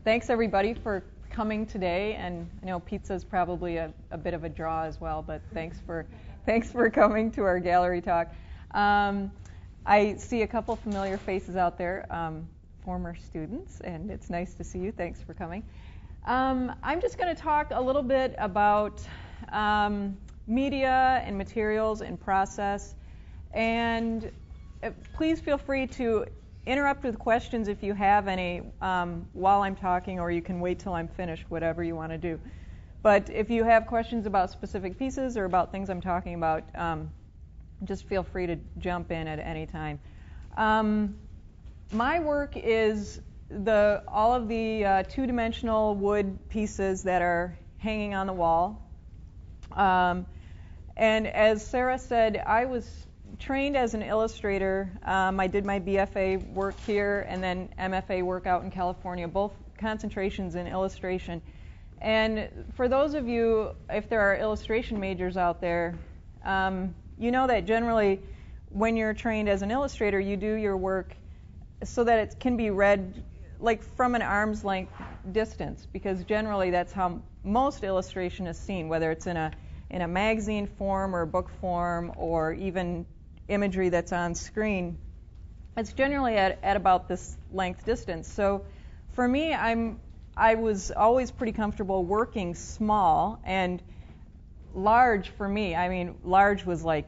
Thanks everybody for coming today, and I know pizza is probably a bit of a draw as well, but thanks for coming to our gallery talk. I see a couple familiar faces out there, former students, and it's nice to see you. Thanks for coming. I'm just going to talk a little bit about media and materials and process, and please feel free to interrupt with questions if you have any while I'm talking, or you can wait till I'm finished, whatever you want to do. But if you have questions about specific pieces or about things I'm talking about, just feel free to jump in at any time. My work is all of the two-dimensional wood pieces that are hanging on the wall. And as Sarah said, I was trained as an illustrator. I did my BFA work here and then MFA work out in California, both concentrations in illustration. And for those of you, if there are illustration majors out there, you know that generally when you're trained as an illustrator, you do your work so that it can be read like from an arm's length distance, because generally that's how most illustration is seen, whether it's in a magazine form or book form or even imagery that's on screen. It's generally at about this length distance. So for me, I was always pretty comfortable working small, and large for me, I mean, large was like,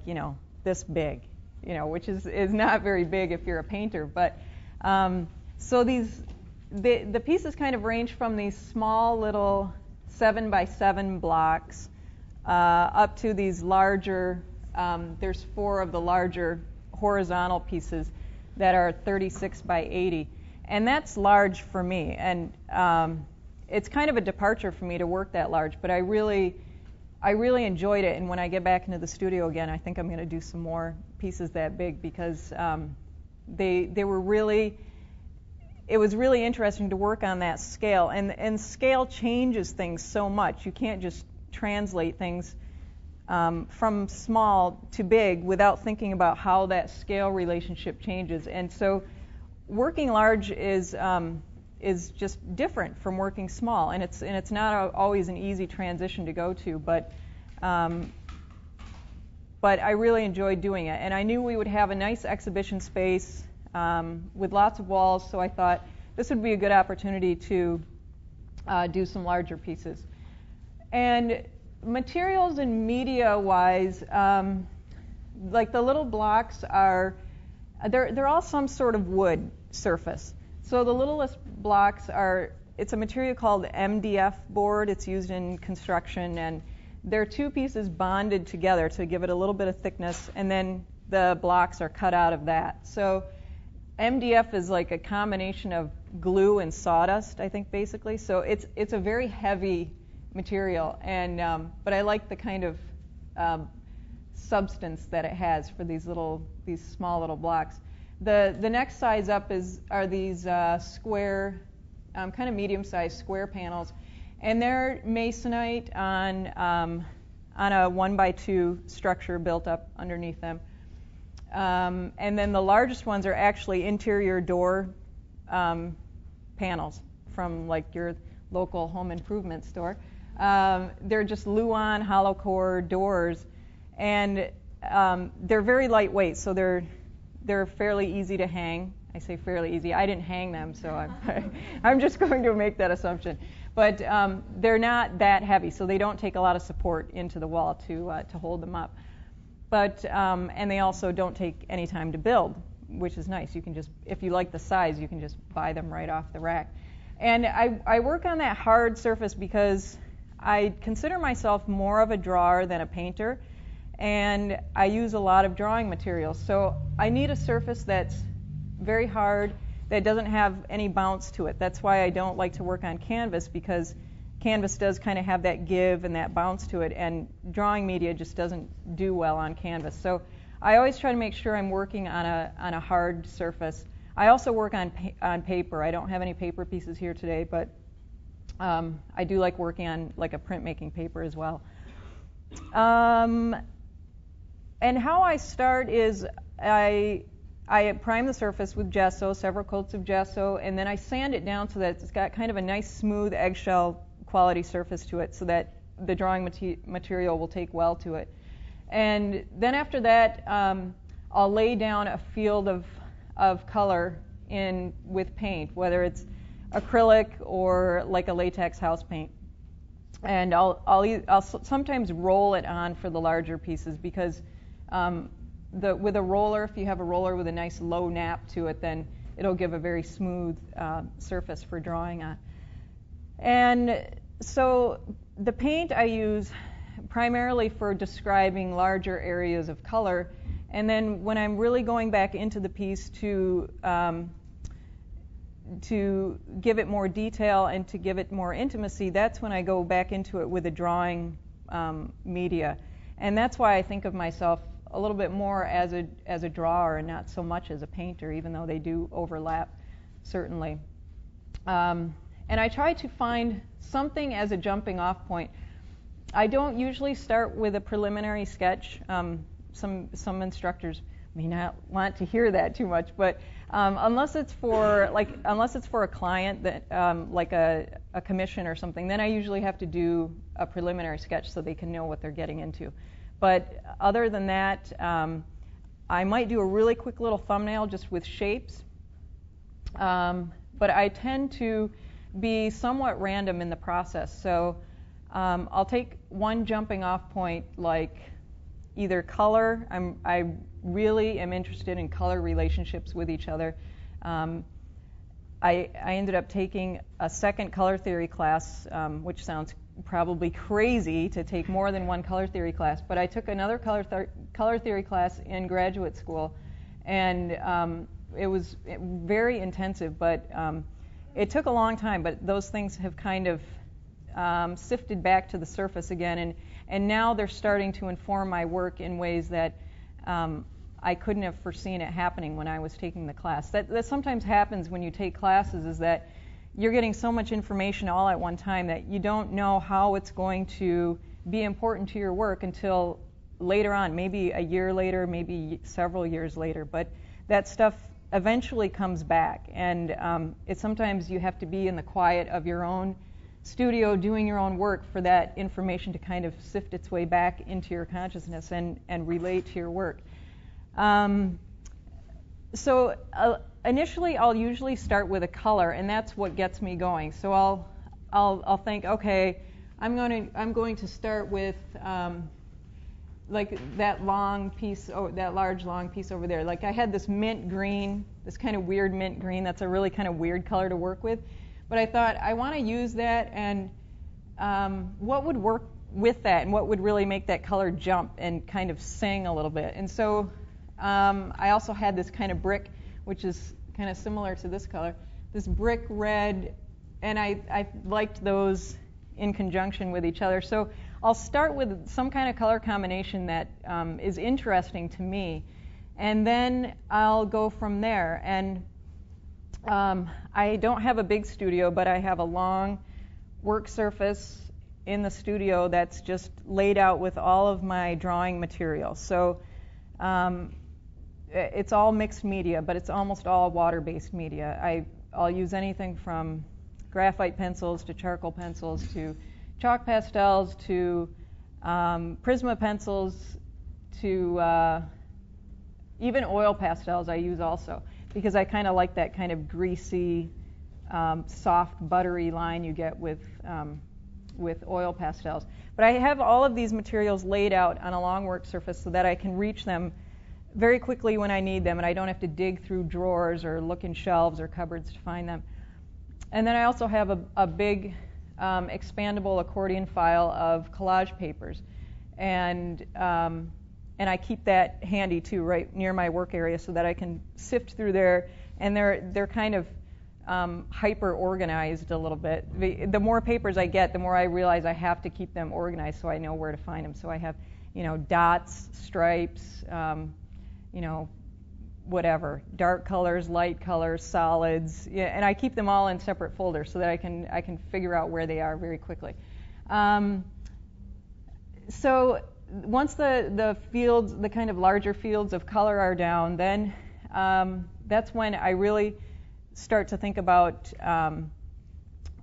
this big, which is not very big if you're a painter. But so the pieces kind of range from these small little 7x7 blocks up to these larger, there's 4 of the larger horizontal pieces that are 36x80. And that's large for me. And it's kind of a departure for me to work that large, but I really enjoyed it. And when I get back into the studio again, I think I'm going to do some more pieces that big, because they were really, it was really interesting to work on that scale. And scale changes things so much. You can't just translate things from small to big without thinking about how that scale relationship changes. And so working large is just different from working small, and it's not always an easy transition to go to, but I really enjoyed doing it. And I knew we would have a nice exhibition space with lots of walls, so I thought this would be a good opportunity to do some larger pieces. And materials and media-wise, like the little blocks they're all some sort of wood surface. So the littlest blocks it's a material called MDF board. It's used in construction, and they're 2 pieces bonded together to give it a little bit of thickness, and then the blocks are cut out of that. So MDF is like a combination of glue and sawdust, I think, basically. So it's a very heavy material, and but I like the kind of substance that it has for these small little blocks. The next size up are these square, kind of medium-sized square panels, and they're masonite on a 1x2 structure built up underneath them. And then the largest ones are actually interior door panels from like your local home improvement store. They're just Luan hollow core doors, and they're very lightweight, so they're fairly easy to hang. I say fairly easy. I didn't hang them, so I'm just going to make that assumption. But they're not that heavy, so they don't take a lot of support into the wall to hold them up. But and they also don't take any time to build, which is nice. You can just, if you like the size, you can just buy them right off the rack. And I work on that hard surface because I consider myself more of a drawer than a painter, and I use a lot of drawing materials. So I need a surface that's very hard, that doesn't have any bounce to it. That's why I don't like to work on canvas, because canvas does kind of have that give and that bounce to it, and drawing media just doesn't do well on canvas. So I always try to make sure I'm working on a hard surface. I also work on paper. I don't have any paper pieces here today, but I do like working on like a printmaking paper as well. And how I start is I prime the surface with gesso, several coats of gesso, and then I sand it down so that it's got kind of a nice smooth eggshell quality surface to it so that the drawing material will take well to it. And then after that, I'll lay down a field of color in with paint, whether it's acrylic or like a latex house paint. And I'll sometimes roll it on for the larger pieces because with a roller, if you have a roller with a nice low nap to it, then it'll give a very smooth surface for drawing on. And so the paint I use primarily for describing larger areas of color, and then when I'm really going back into the piece to give it more detail and to give it more intimacy, that's when I go back into it with a drawing media. And that's why I think of myself a little bit more as a drawer and not so much as a painter, even though they do overlap, certainly. And I try to find something as a jumping off point. I don't usually start with a preliminary sketch. Some instructors may not want to hear that too much, but unless it's for a client that like a commission or something, then I usually have to do a preliminary sketch so they can know what they're getting into. But other than that, I might do a really quick little thumbnail just with shapes. But I tend to be somewhat random in the process. So I'll take one jumping off point, like either color. I really am interested in color relationships with each other. I ended up taking a second color theory class, which sounds probably crazy to take more than one color theory class, but I took another color theory class in graduate school, and it was very intensive, but it took a long time, but those things have kind of sifted back to the surface again, and now they're starting to inform my work in ways that I couldn't have foreseen it happening when I was taking the class. That sometimes happens when you take classes, is that you're getting so much information all at one time that you don't know how it's going to be important to your work until later on, maybe a year later, maybe several years later. But that stuff eventually comes back, and sometimes you have to be in the quiet of your own studio doing your own work for that information to kind of sift its way back into your consciousness and relate to your work. Initially, I'll usually start with a color, and that's what gets me going. So I'll think, okay, I'm going to start with like that long piece, that large long piece over there. Like I had this mint green, this kind of weird mint green. That's a really kind of weird color to work with. But I thought I want to use that, and what would work with that, and what would really make that color jump and kind of sing a little bit. And so I also had this kind of brick, which is kind of similar to this color, this brick red, and I liked those in conjunction with each other. So I'll start with some kind of color combination that is interesting to me, and then I'll go from there. And I don't have a big studio, but I have a long work surface in the studio that's just laid out with all of my drawing material. So it's all mixed media, but it's almost all water-based media. I'll use anything from graphite pencils to charcoal pencils to chalk pastels to Prisma pencils to even oil pastels I use also, because I kind of like that kind of greasy, soft, buttery line you get with oil pastels. But I have all of these materials laid out on a long work surface so that I can reach them very quickly when I need them, and I don't have to dig through drawers or look in shelves or cupboards to find them. And then I also have a big expandable accordion file of collage papers, and I keep that handy too, right near my work area, so that I can sift through there. And they're kind of hyper organized a little bit. The more papers I get, the more I realize I have to keep them organized so I know where to find them. So I have, dots, stripes, whatever, dark colors, light colors, solids, and I keep them all in separate folders so that I can figure out where they are very quickly. So once the fields, the kind of larger fields of color are down, then that's when I really start to think about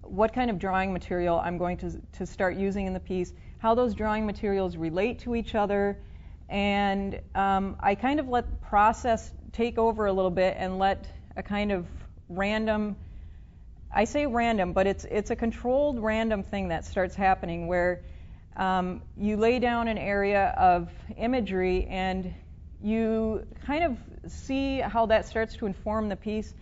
what kind of drawing material I'm going to start using in the piece, how those drawing materials relate to each other, and I kind of let the process take over a little bit and let a kind of random, I say random, but it's a controlled random thing that starts happening where you lay down an area of imagery and you kind of see how that starts to inform the piece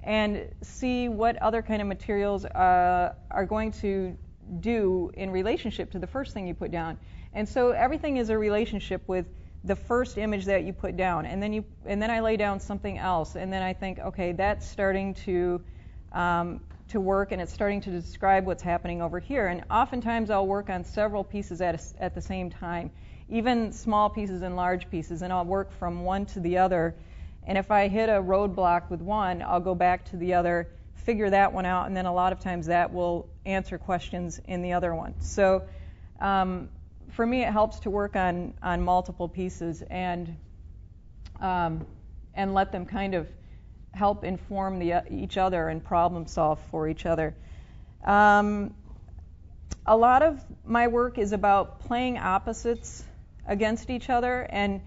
and see what other kind of materials are going to do in relationship to the first thing you put down. And so everything is a relationship with the first image that you put down, and then I lay down something else, and then I think, okay, that's starting to work, and it's starting to describe what's happening over here. And oftentimes I'll work on several pieces at the same time, even small pieces and large pieces, and I'll work from one to the other. And if I hit a roadblock with one, I'll go back to the other, figure that one out, and then a lot of times that will answer questions in the other one. So for me, it helps to work on multiple pieces and let them kind of help inform each other and problem solve for each other. A lot of my work is about playing opposites against each other, and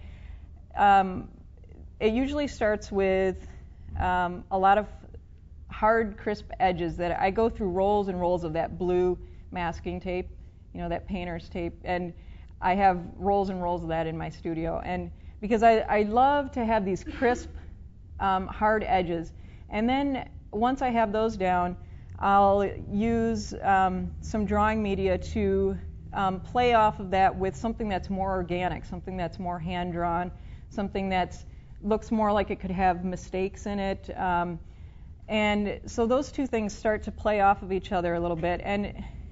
it usually starts with a lot of hard, crisp edges that I go through rolls and rolls of that blue masking tape, that painter's tape, and I have rolls and rolls of that in my studio. And because I love to have these crisp, hard edges. And then once I have those down, I'll use some drawing media to play off of that with something that's more organic, something that's more hand-drawn, something that looks more like it could have mistakes in it. And so those two things start to play off of each other a little bit.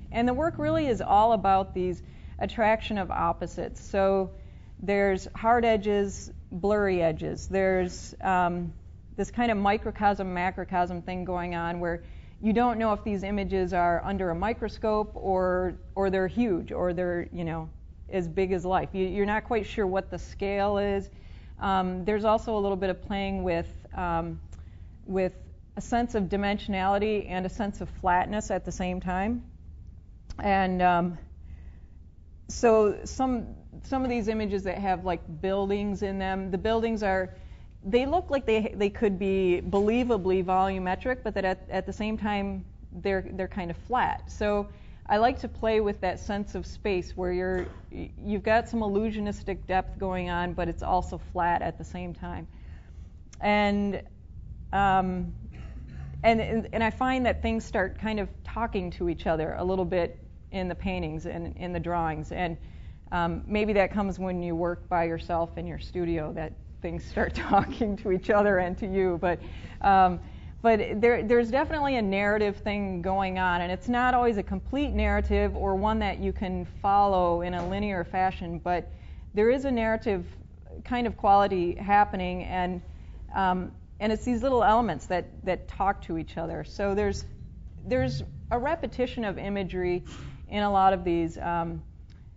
And the work really is all about these attraction of opposites. So there's hard edges, blurry edges. There's this kind of microcosm, macrocosm thing going on where you don't know if these images are under a microscope or they're huge or they're as big as life. You're not quite sure what the scale is. There's also a little bit of playing with a sense of dimensionality and a sense of flatness at the same time. And so some of these images that have like buildings in them, the buildings they look like they could be believably volumetric, but that at the same time they're kind of flat. So I like to play with that sense of space where you've got some illusionistic depth going on, but it's also flat at the same time. And I find that things start kind of talking to each other a little bit in the paintings and in the drawings. And maybe that comes when you work by yourself in your studio, that things start talking to each other and to you. But there's definitely a narrative thing going on, and it's not always a complete narrative or one that you can follow in a linear fashion, but there is a narrative kind of quality happening, and it's these little elements that talk to each other. So there's a repetition of imagery in a lot of these.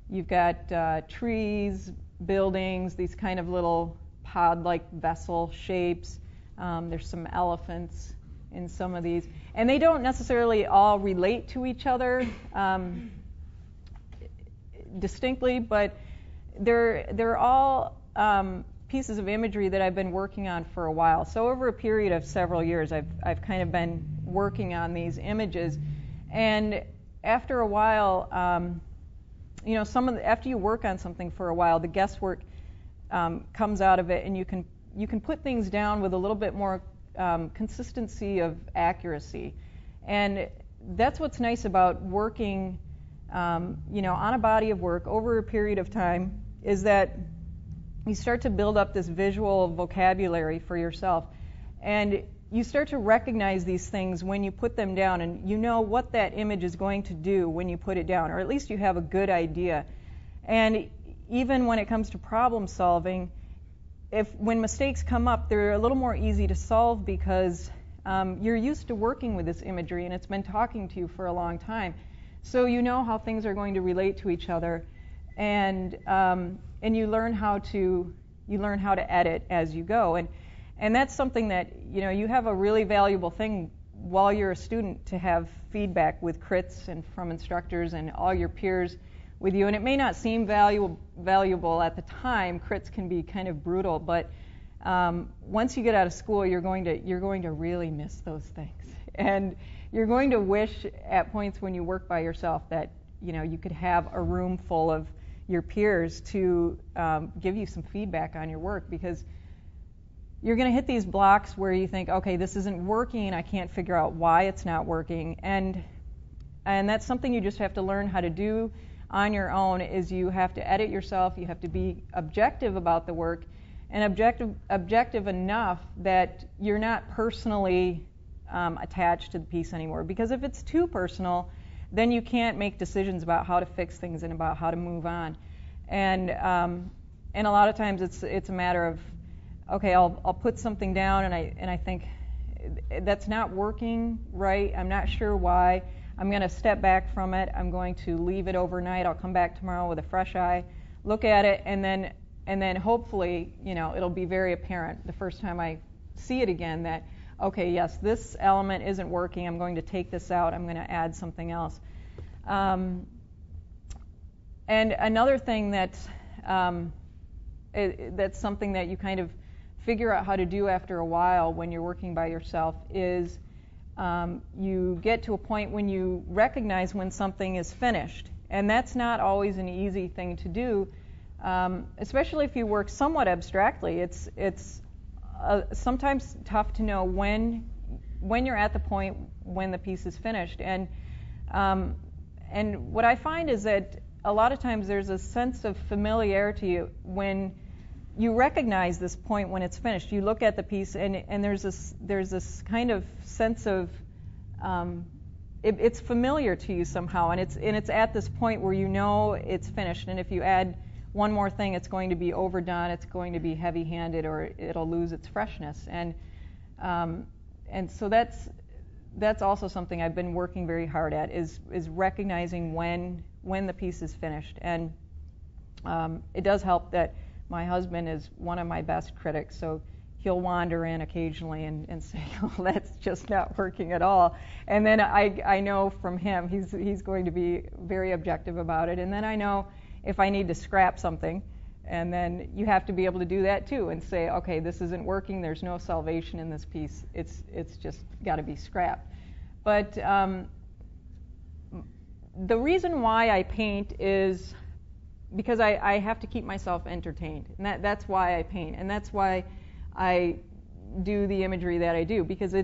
You've got trees, buildings, these kind of little pod-like vessel shapes. There's some elephants in some of these. And they don't necessarily all relate to each other distinctly, but they're all pieces of imagery that I've been working on for a while. So over a period of several years, I've kind of been working on these images. And after a while, after you work on something for a while, the guesswork comes out of it, and you can put things down with a little bit more consistency of accuracy. And that's what's nice about working, on a body of work over a period of time, is that you start to build up this visual vocabulary for yourself. And you start to recognize these things when you put them down, and you know what that image is going to do when you put it down, or at least you have a good idea. And even when it comes to problem solving, when mistakes come up, they're a little more easy to solve because you're used to working with this imagery and it's been talking to you for a long time. So you know how things are going to relate to each other, and you learn how to edit as you go. And that's something that, you have a really valuable thing while you're a student to have feedback with crits and from instructors and all your peers with you. And it may not seem valuable at the time. Crits can be kind of brutal, but once you get out of school, you're going to really miss those things. And you're going to wish at points when you work by yourself that, you could have a room full of your peers to give you some feedback on your work, because you're going to hit these blocks where you think, okay, this isn't working, I can't figure out why it's not working. And that's something you just have to learn how to do on your own, is you have to edit yourself, you have to be objective about the work, and objective enough that you're not personally attached to the piece anymore. Because if it's too personal, then you can't make decisions about how to fix things and about how to move on. And a lot of times it's a matter of, okay, I'll put something down and I think that's not working right. I'm not sure why. I'm going to step back from it. I'm going to leave it overnight. I'll come back tomorrow with a fresh eye, look at it, and then hopefully, it'll be very apparent the first time I see it again that, okay, yes, this element isn't working. I'm going to take this out. I'm going to add something else. And another thing that's something that you kind of figure out how to do after a while when you're working by yourself is you get to a point when you recognize when something is finished. And that's not always an easy thing to do, especially if you work somewhat abstractly. It's sometimes tough to know when you're at the point when the piece is finished. And what I find is that a lot of times there's a sense of familiarity when you recognize this point when it's finished. You look at the piece and there's this kind of sense of it's familiar to you somehow, and it's at this point where it's finished. And if you add one more thing, it's going to be overdone, it's going to be heavy-handed, or it'll lose its freshness. And so that's also something I've been working very hard at, is recognizing when the piece is finished. And it does help that my husband is one of my best critics, so he'll wander in occasionally and say, oh, that's just not working at all. And then I know from him he's going to be very objective about it. And then I know if I need to scrap something, and then you have to be able to do that too and say, okay, this isn't working, there's no salvation in this piece, it's just got to be scrapped. But the reason why I paint is because I have to keep myself entertained, and that's why I paint, and that's why I do the imagery that I do, because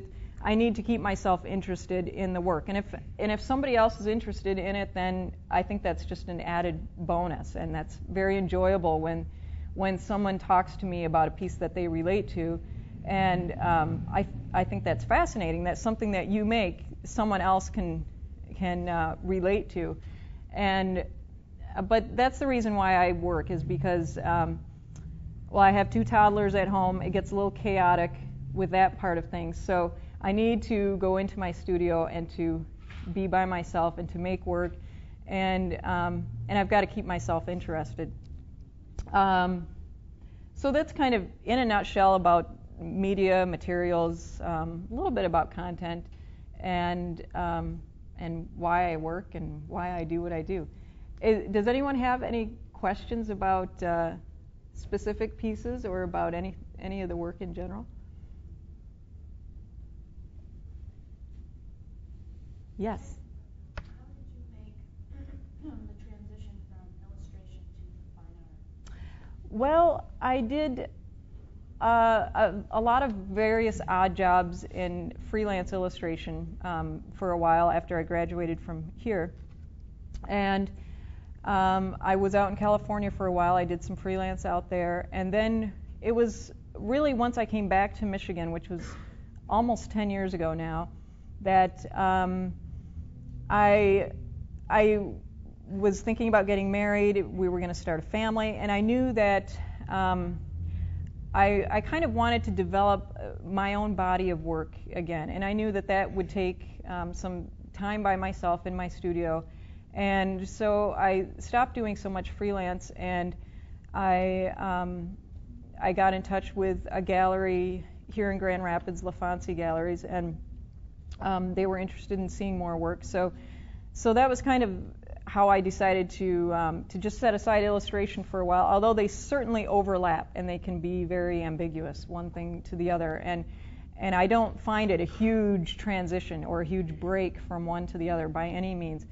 I need to keep myself interested in the work. And if somebody else is interested in it, then I think that's just an added bonus, and that's very enjoyable when someone talks to me about a piece that they relate to. And I think that's fascinating. That's something that you make, someone else can relate to. But that's the reason why I work, is because I have 2 toddlers at home. It gets a little chaotic with that part of things. So I need to go into my studio and to be by myself and to make work, and I've got to keep myself interested. So that's kind of in a nutshell about media, materials, a little bit about content, and why I work and why I do what I do. Does anyone have any questions about specific pieces or about any of the work in general? Yes. How did you make the transition from illustration to fine art? Well, I did a lot of various odd jobs in freelance illustration for a while after I graduated from here. And I was out in California for a while. I did some freelance out there. And then it was really once I came back to Michigan, which was almost 10 years ago now, that I was thinking about getting married. We were going to start a family, and I knew that I kind of wanted to develop my own body of work again, and I knew that would take some time by myself in my studio. And so I stopped doing so much freelance, and I got in touch with a gallery here in Grand Rapids, LaFonsi Galleries, and they were interested in seeing more work. So that was kind of how I decided to just set aside illustration for a while, although they certainly overlap and they can be very ambiguous, one thing to the other. And I don't find it a huge transition or a huge break from one to the other by any means.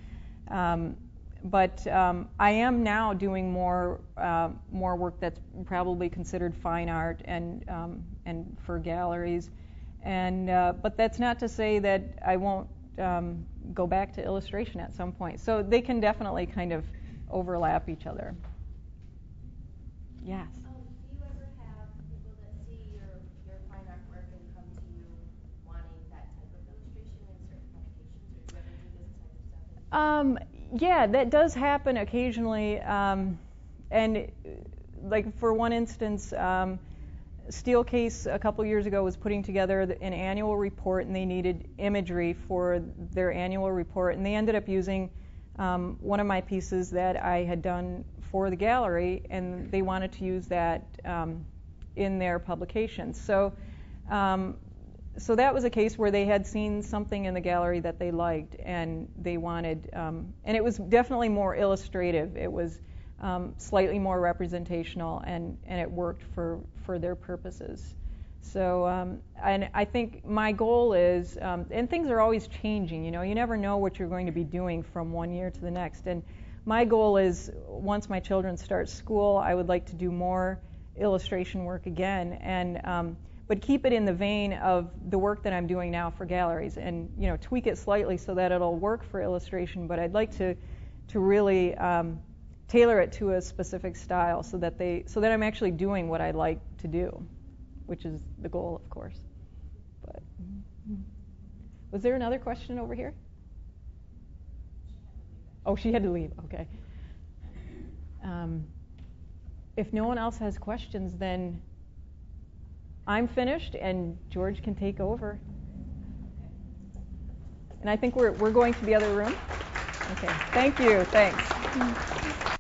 But I am now doing more work that's probably considered fine art and for galleries. But that's not to say that I won't go back to illustration at some point. So they can definitely kind of overlap each other. Yes. Do you ever have people that see your fine art work and come to you wanting that type of illustration in certain publications, or do you ever do this type of stuff? Yeah, that does happen occasionally. And like for one instance, Steelcase a couple years ago was putting together an annual report, and they needed imagery for their annual report, and they ended up using one of my pieces that I had done for the gallery, and they wanted to use that in their publication. So that was a case where they had seen something in the gallery that they liked, and they wanted, and it was definitely more illustrative. It was slightly more representational, and it worked for their purposes. So, and I think my goal is, and things are always changing, you never know what you're going to be doing from one year to the next. And my goal is, once my children start school, I would like to do more illustration work again, and but keep it in the vein of the work that I'm doing now for galleries, and tweak it slightly so that it'll work for illustration. But I'd like to really tailor it to a specific style so that I'm actually doing what I like to do, which is the goal, of course. But was there another question over here? Oh, she had to leave. Okay. If no one else has questions, then I'm finished, and George can take over. And I think we're going to the other room. Okay. Thank you. Thanks.